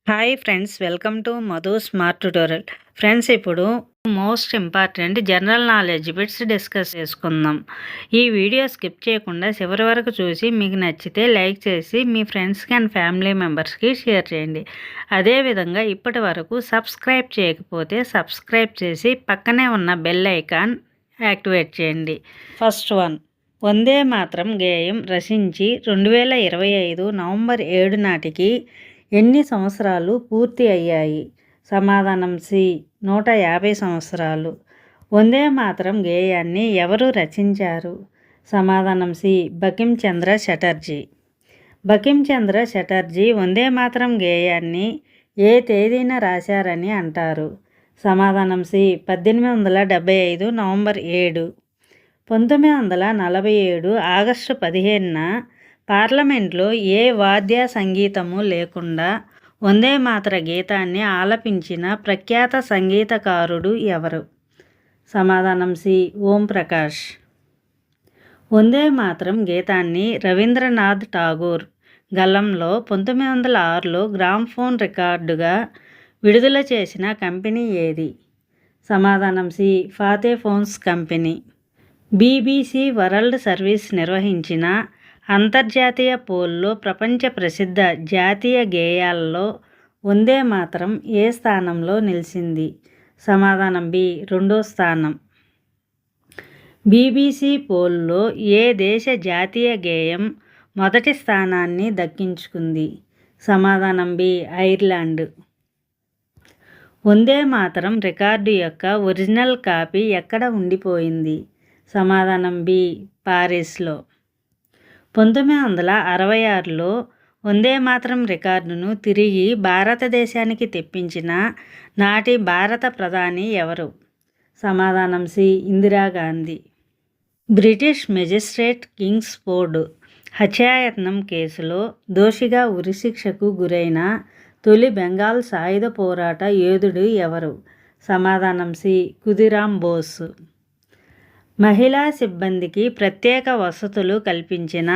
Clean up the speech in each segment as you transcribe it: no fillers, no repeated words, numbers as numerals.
Hi friends, welcome to Madhu smart tutorial. Friends, ఇప్పుడు most important general knowledge bits discuss చేసుకుందాం. ఈ video skip చేయకుండా చివరి వరకు చూసి మీకు నచ్చితే లైక్ చేసి మీ ఫ్రెండ్స్కి అండ్ ఫ్యామిలీ మెంబర్స్కి షేర్ చేయండి. అదేవిధంగా ఇప్పటి వరకు సబ్స్క్రైబ్ చేయకపోతే సబ్స్క్రైబ్ చేసి పక్కనే ఉన్న బెల్ ఐకాన్ యాక్టివేట్ చేయండి. ఫస్ట్ వన్, వందే మాతరం గేయం రచించి 2025 నవంబర్ 7 నాటికి ఎన్ని సంవత్సరాలు పూర్తి అయ్యాయి? సమాధానం సి, 150 సంవత్సరాలు. వందే మాతరం గేయాన్ని ఎవరు రచించారు? సమాధానం సి, బంకించంద్ర చటర్జీ. బంకించంద్ర చటర్జీ వందే మాతరం గేయాన్ని ఏ తేదీన రాశారని అంటారు? సమాధానం సి, 1875 నవంబర్ 7. 1947 ఆగస్టు 15న పార్లమెంట్లో ఏ వాద్య సంగీతము లేకుండా వందే మాతర గీతాన్ని ఆలపించిన ప్రఖ్యాత సంగీతకారుడు ఎవరు? సమాధానం సి, ఓం ప్రకాష్. వందే మాతరం గీతాన్ని రవీంద్రనాథ్ ఠాగూర్ గళంలో 1906లో గ్రామ్ఫోన్ రికార్డుగా విడుదల చేసిన కంపెనీ ఏది? సమాధానం C, Pathe phones company. BBC world service నిర్వహించిన అంతర్జాతీయ పోల్లో ప్రపంచ ప్రసిద్ధ జాతీయ గేయాల్లో వందే మాతరం ఏ స్థానంలో నిలిచింది? సమాధానం బి, 2వ స్థానం. బీబీసీ పోల్లో ఏ దేశ జాతీయ గేయం మొదటి స్థానాన్ని దక్కించుకుంది? సమాధానం B, Ireland. Vande Mataram record యొక్క ఒరిజినల్ కాపీ ఎక్కడ ఉండిపోయింది? సమాధానం బి, పారిస్లో. 1966లో వందే మాతరం రికార్డును తిరిగి భారతదేశానికి తెప్పించిన నాటి భారత ప్రధాని ఎవరు? సమాధానం C, Indira Gandhi. British magistrate Kingsford హత్యాయత్నం కేసులో దోషిగా ఉరిశిక్షకు గురైన తొలి బెంగాల్ సాయుధ పోరాట యోధుడు ఎవరు? సమాధానం సి, ఖుదీరామ్ బోస్. మహిళా సిబ్బందికి ప్రత్యేక వసతులు కల్పించిన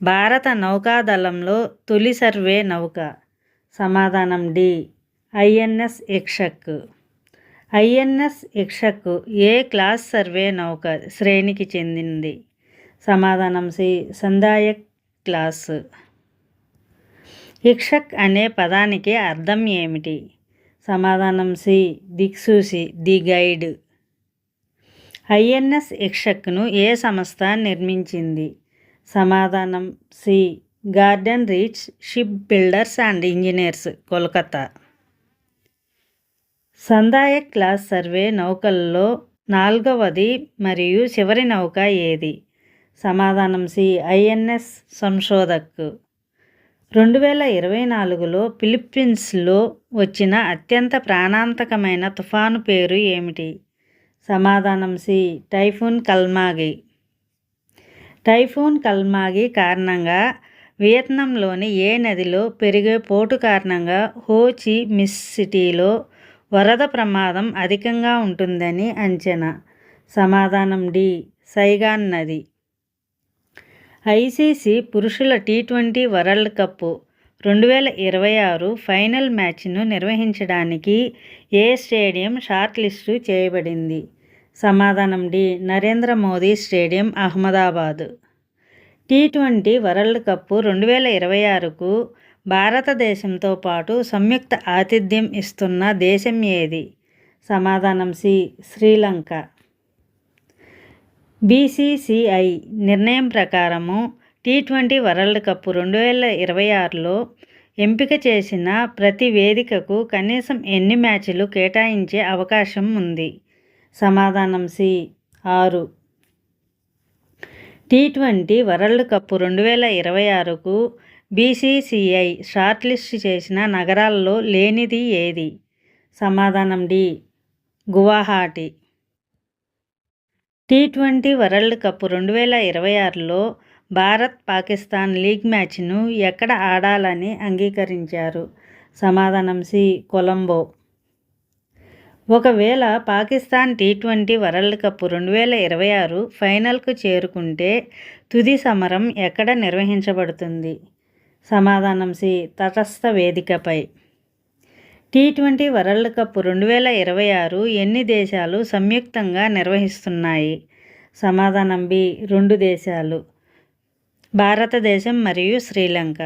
భారత నౌకాదళంలో తొలి సర్వే నౌక? సమాధానం D, INS Ikshak. INS Ikshak A class survey నౌక శ్రేణికి చెందింది? సమాధానం సి, సందాయక్ క్లాస్. ఇక్షక్ అనే పదానికి అర్థం ఏమిటి? సమాధానం సి, దిక్సూచి, ది గైడ్. ఐఎన్ఎస్ ఇక్షక్ను ఏ సంస్థ నిర్మించింది? సమాధానం C, garden reach ship builders and engineers, Kolkata. Sandhayak class survey నౌకల్లో 4వది మరియు చివరి నౌక ఏది? సమాధానం సి, ఐఎన్ఎస్ సంశోధక్. 2024లో ఫిలిప్పీన్స్లో వచ్చిన అత్యంత ప్రాణాంతకమైన తుఫాను పేరు ఏమిటి? సమాధానం C, typhoon Kalmaegi. Typhoon Kalmaegi కారణంగా వియత్నాంలోని ఏ నదిలో పెరిగే పోటు కారణంగా హో చి మిన్ సిటీలో వరద ప్రమాదం అధికంగా ఉంటుందని అంచనా? సమాధానం డి, సైగాన్ నది. ఐసీసీ పురుషుల టీ20 వరల్డ్ కప్ 2026 ఫైనల్ మ్యాచ్ను నిర్వహించడానికి ఏ స్టేడియం షార్ట్ లిస్టు చేయబడింది? సమాధానం డి, నరేంద్ర మోదీ స్టేడియం, అహ్మదాబాద్. టీ20 వరల్డ్ కప్ 2026కు భారతదేశంతో పాటు సంయుక్త ఆతిథ్యం ఇస్తున్న దేశం ఏది? సమాధానం సి, శ్రీలంక. బీసీసీఐ నిర్ణయం ప్రకారము టీ20 వరల్డ్ కప్ 2026లో ఎంపిక చేసిన ప్రతి వేదికకు కనీసం ఎన్ని మ్యాచ్లు కేటాయించే అవకాశం ఉంది? సమాధానం సి, 6. టీ20 వరల్డ్ కప్ 2026కు బీసీసీఐ షార్ట్ లిస్ట్ చేసిన నగరాల్లో లేనిది ఏది? సమాధానం డి, గువాహటి. టీ20 వరల్డ్ కప్ 2026లో భారత్ పాకిస్తాన్ లీగ్ మ్యాచ్ను ఎక్కడ ఆడాలని అంగీకరించారు? సమాధానం సి, కొలంబో. ఒకవేళ పాకిస్తాన్ టీ20 వరల్డ్ కప్ 2026 ఫైనల్కు చేరుకుంటే తుది సమరం ఎక్కడ నిర్వహించబడుతుంది? సమాధానం సి, తటస్థ వేదికపై. టీ20 వరల్డ్ కప్ 2026 ఎన్ని దేశాలు సంయుక్తంగా నిర్వహిస్తున్నాయి? సమాధానం బి 2 దేశాలు, భారతదేశం మరియు శ్రీలంక.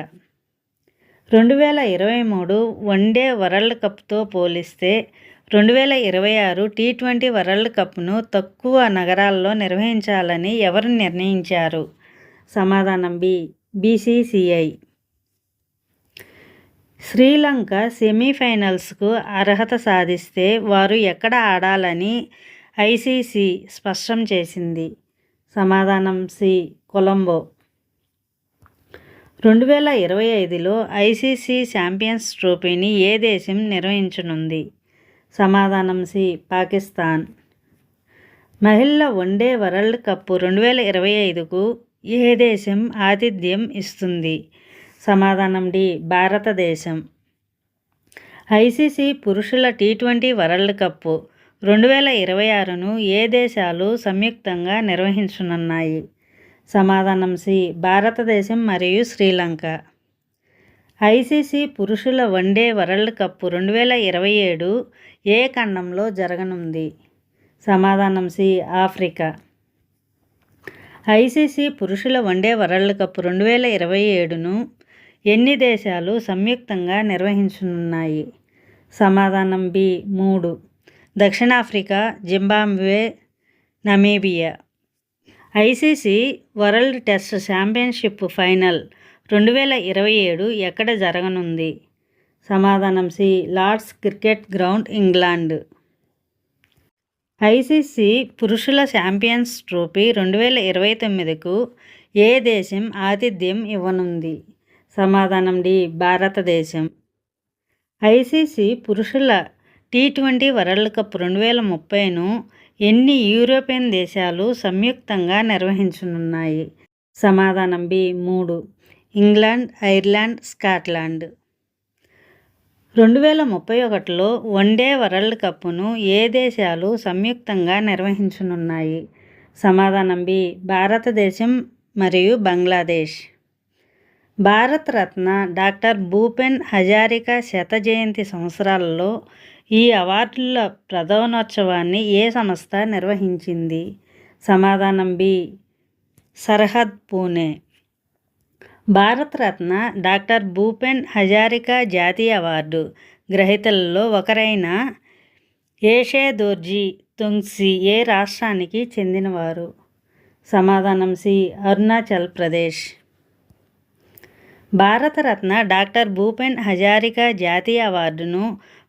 2023 వన్డే వరల్డ్ కప్తో పోలిస్తే 2026 టీ20 వరల్డ్ కప్ను తక్కువ నగరాల్లో నిర్వహించాలని ఎవరు నిర్ణయించారు? సమాధానం బి బీసీసీఐ. శ్రీలంక సెమీఫైనల్స్కు అర్హత సాధిస్తే వారు ఎక్కడ ఆడాలని ఐసీసీ స్పష్టం చేసింది? సమాధానం సి కొలంబో. 2025లో ఐసీసీ ఛాంపియన్స్ ట్రోఫీని ఏ దేశం నిర్వహించనుంది? సమాధానం సి పాకిస్తాన్. మహిళల వన్డే వరల్డ్ కప్ 2025కు ఏ దేశం ఆతిథ్యం ఇస్తుంది? సమాధానం డి భారతదేశం. ఐసీసీ పురుషుల టీ20 వరల్డ్ కప్ 2026ను ఏ దేశాలు సంయుక్తంగా నిర్వహించనున్నాయి? సమాధానం సి భారతదేశం మరియు శ్రీలంక. ఐసీసీ పురుషుల వన్డే వరల్డ్ కప్ 2027 ఏ ఖండంలో జరగనుంది? సమాధానం సి ఆఫ్రికా. ఐసీసీ పురుషుల వన్డే వరల్డ్ కప్ 2027ను ఎన్ని దేశాలు సంయుక్తంగా నిర్వహించనున్నాయి? సమాధానం బి 3, దక్షిణాఫ్రికా, Zimbabwe, Namibia. ICC World Test Championship final 2027 ఎక్కడ జరగనుంది? సమాధానం C Lord's cricket ground, England. ICC పురుషుల ఛాంపియన్స్ ట్రోఫీ 2029కు ఏ దేశం ఆతిథ్యం ఇవ్వనుంది? సమాధానం డి భారతదేశం. ఐసీసీ పురుషుల టీ20 వరల్డ్ కప్ 2030ను ఎన్ని యూరోపియన్ దేశాలు సంయుక్తంగా నిర్వహించనున్నాయి? సమాధానం బి 3, ఇంగ్లాండ్, ఐర్లాండ్, స్కాట్లాండ్. 2031లో వన్డే వరల్డ్ కప్ను ఏ దేశాలు సంయుక్తంగా నిర్వహించనున్నాయి? సమాధానం బి భారతదేశం మరియు బంగ్లాదేశ్. భారతరత్న డాక్టర్ భూపెన్ హజారికా శత జయంతి సంవత్సరాలలో ఈ అవార్డుల ప్రదానోత్సవాన్ని ఏ సంస్థ నిర్వహించింది? సమాధానం బి సర్హద్, పూణే. భారతరత్న డాక్టర్ భూపెన్ హజారికా జాతీయ అవార్డు గ్రహీతలలో ఒకరైన ఏషే దోర్జీ తొంగ్సీ ఏ రాష్ట్రానికి చెందినవారు? సమాధానం సి అరుణాచల్ ప్రదేశ్. భారతరత్న డాక్టర్ భూపెన్ హజారికా జాతీయ అవార్డును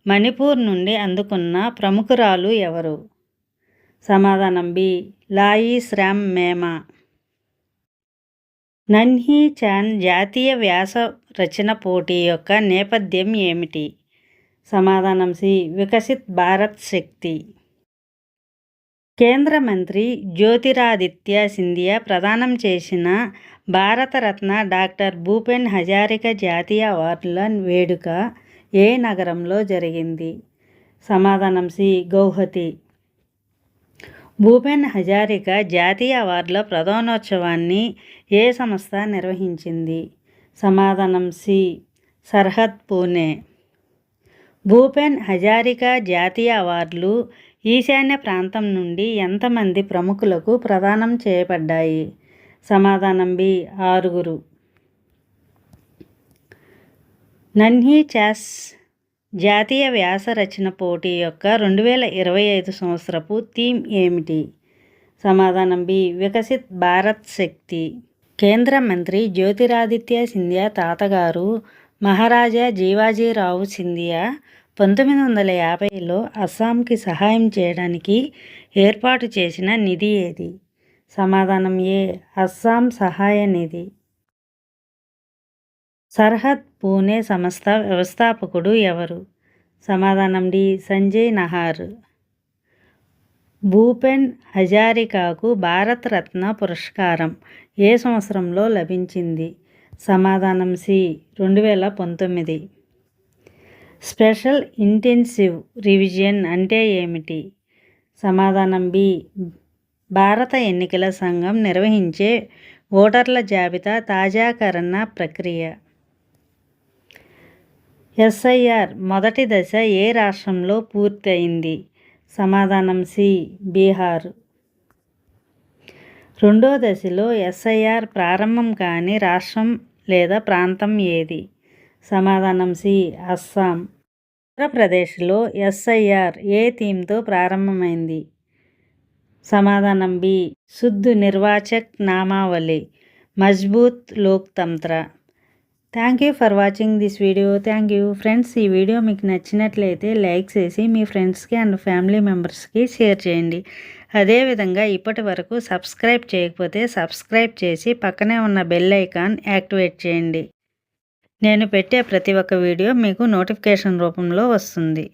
మణిపూర్ నుండి అందుకున్న ప్రముఖురాలు ఎవరు? సమాధానం బి లాయి శ్రామ్ మేమా. నన్హీ చాన్ జాతీయ వ్యాస రచన పోటీ యొక్క నేపథ్యం ఏమిటి? సమాధానం సి వికసిత్ భారత్ శక్తి. కేంద్ర మంత్రి జ్యోతిరాదిత్య సింధియా ప్రదానం చేసిన భారతరత్న డాక్టర్ భూపెన్ హజారికా జాతీయ అవార్డుల వేడుక ఏ నగరంలో జరిగింది? సమాధానం సి గౌహతి. భూపెన్ హజారికా జాతీయ అవార్డుల ప్రదానోత్సవాన్ని ఏ సంస్థ నిర్వహించింది? సమాధానం సి సర్హద్, పూణే. భూపెన్ హజారికా జాతీయ అవార్డులు ఈశాన్య ప్రాంతం నుండి ఎంతమంది ప్రముఖులకు ప్రదానం చేయబడ్డాయి? సమాధానం బి 6. నన్హీ చాన్ జాతీయ వ్యాస రచన పోటీ యొక్క 2025 సంవత్సరపు థీమ్ ఏమిటి? సమాధానం బి వికసిత్ భారత్ శక్తి. కేంద్ర మంత్రి జ్యోతిరాదిత్య సింధియా తాతగారు మహారాజా జీవాజీరావు సింధియా 1950లో అస్సాంకి సహాయం చేయడానికి ఏర్పాటు చేసిన నిధి ఏది? సమాధానం ఏ అస్సాం సహాయ నిధి. సర్హద్, పూణే సంస్థ వ్యవస్థాపకుడు ఎవరు? సమాధానం డి సంజయ్ నహార్. భూపెన్ హజారికాకు భారతరత్న పురస్కారం ఏ సంవత్సరంలో లభించింది? సమాధానం సి 2019. స్పెషల్ ఇంటెన్సివ్ రివిజన్ అంటే ఏమిటి? సమాధానం బి భారత ఎన్నికల సంఘం నిర్వహించే ఓటర్ల జాబితా తాజాకరణ ప్రక్రియ. ఎస్ఐఆర్ మొదటి దశ ఏ రాష్ట్రంలో పూర్తి అయింది? సమాధానం సి, బీహార్. రెండో దశలో ఎస్ఐఆర్ ప్రారంభం కాని రాష్ట్రం లేదా ప్రాంతం ఏది? సమాధానం సి, అస్సాం. ఆంధ్రప్రదేశ్లో ఎస్ఐఆర్ ఏ థీమ్తో ప్రారంభమైంది? సమాధానం బి, శుద్ధ్ నిర్వాచక్ నామావళి, మజ్బూత్ లోక్తంత్ర. Thank you for watching this video. Thank you friends. ఈ వీడియో మీకు నచ్చినట్లయితే లైక్ చేసి మీ ఫ్రెండ్స్కి అండ్ ఫ్యామిలీ మెంబర్స్కి షేర్ చేయండి. అదేవిధంగా ఇప్పటి వరకు సబ్స్క్రైబ్ చేయకపోతే సబ్స్క్రైబ్ చేసి పక్కనే ఉన్న బెల్ ఐకాన్ యాక్టివేట్ చేయండి. నేను పెట్టే ప్రతి ఒక్క వీడియో మీకు నోటిఫికేషన్ రూపంలో వస్తుంది.